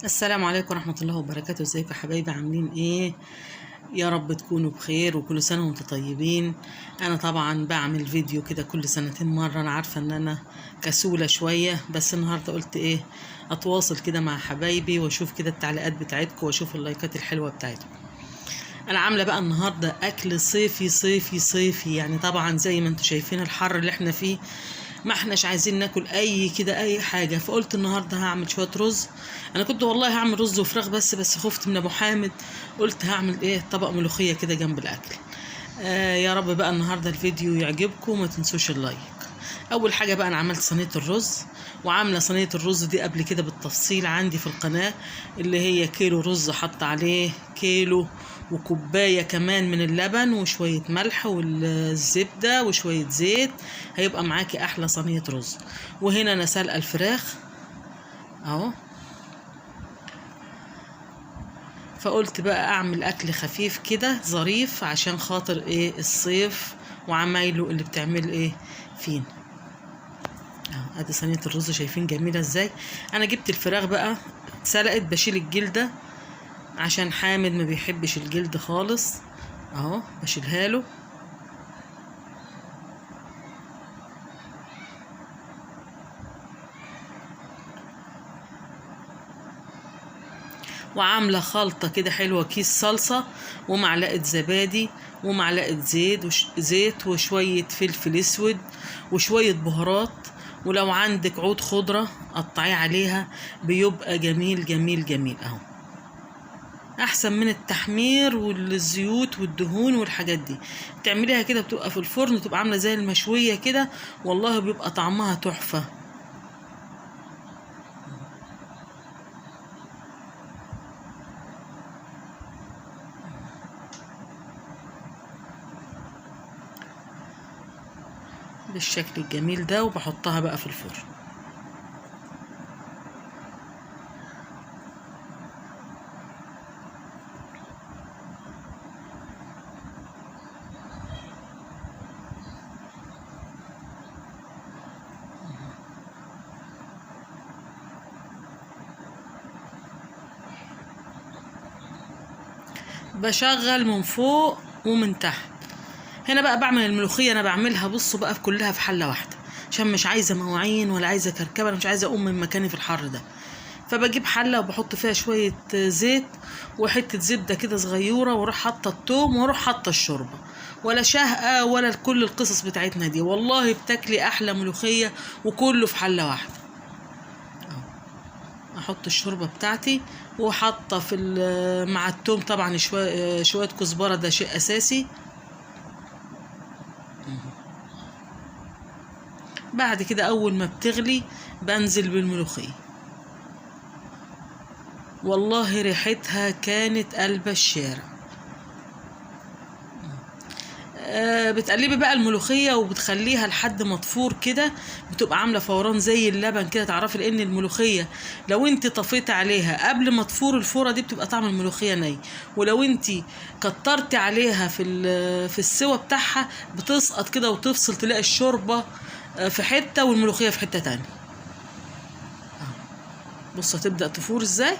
السلام عليكم ورحمة الله وبركاته. ازيكم يا حبايبي؟ عاملين ايه؟ يا رب تكونوا بخير وكل سنة وانتم طيبين. انا طبعا بعمل فيديو كده كل سنتين مرة. انا عارفة ان انا كسولة شوية، بس النهاردة قلت ايه، اتواصل كده مع حبايبي واشوف كده التعليقات بتاعتكم واشوف اللايكات الحلوة بتاعتكم. انا عاملة بقى النهاردة اكل صيفي صيفي صيفي، يعني طبعا زي ما انتم شايفين الحر اللي احنا فيه، ما احناش عايزين ناكل اي كده اي حاجه. فقلت النهارده هعمل شويه رز. انا كنت والله هعمل رز وفراخ بس خفت من ابو حامد. قلت هعمل ايه، طبق ملوخيه كده جنب الاكل. يا رب بقى النهارده الفيديو يعجبكم وما تنسوش اللايك. اول حاجه بقى انا عملت صينيه الرز، وعامله صينيه الرز دي قبل كده بالتفصيل عندي في القناه، اللي هي كيلو رز حط عليه كيلو وكوبايه كمان من اللبن وشويه ملح والزبده وشويه زيت، هيبقى معاكي احلى صينيه رز. وهنا انا سلقه الفراخ اهو. فقلت بقى اعمل اكل خفيف كده ظريف عشان خاطر ايه الصيف وعمايله اللي بتعمل ايه فين. ادي صينيه الرز شايفين جميله ازاي. انا جبت الفراخ بقى اتسلقت، بشيل الجلده عشان حامد ما بيحبش الجلد خالص، اهو بشيلها له. وعامله خلطه كده حلوه، كيس صلصه ومعلقه زبادي ومعلقه زيت وشويه فلفل اسود وشويه بهارات، ولو عندك عود خضره قطعيه عليها، بيبقى جميل جميل جميل اهو، احسن من التحمير والزيوت والدهون والحاجات دي. تعمليها كده بتبقى في الفرن، تبقى عامله زي المشويه كده، والله بيبقى طعمها تحفه. بالشكل الجميل ده، وبحطها بقى في الفرن. بشغل من فوق ومن تحت. هنا بقى بعمل الملوخيه، انا بعملها بصوا بقى كلها في حله واحده، عشان مش عايزه مواعين ولا عايزه كركبه، انا مش عايزه اقوم من مكاني في الحر ده. فبجيب حله وبحط فيها شويه زيت وحته زبده كده صغيره، واروح حاطه التوم واروح حاطه الشوربه، ولا شهقه ولا كل القصص بتاعتنا دي، والله بتاكلي احلى ملوخيه وكله في حله واحده. احط الشوربه بتاعتي وحاطه في مع التوم طبعا شويه كزبره، ده شيء اساسي. بعد كده اول ما بتغلي بنزل بالملوخيه، والله ريحتها كانت قلب الشارع. بتقلبي بقى الملوخيه وبتخليها لحد ما تفور كده، بتبقى عامله فوران زي اللبن كده، تعرفي لان الملوخيه لو انت طفيتي عليها قبل ما تفور الفوره دي بتبقى طعم الملوخيه ني، ولو انت كترتي عليها في السوا بتاعها بتسقط كده وتفصل، تلاقي الشوربه في حته والملوخيه في حته تانية. بصوا هتبدا تفور ازاي.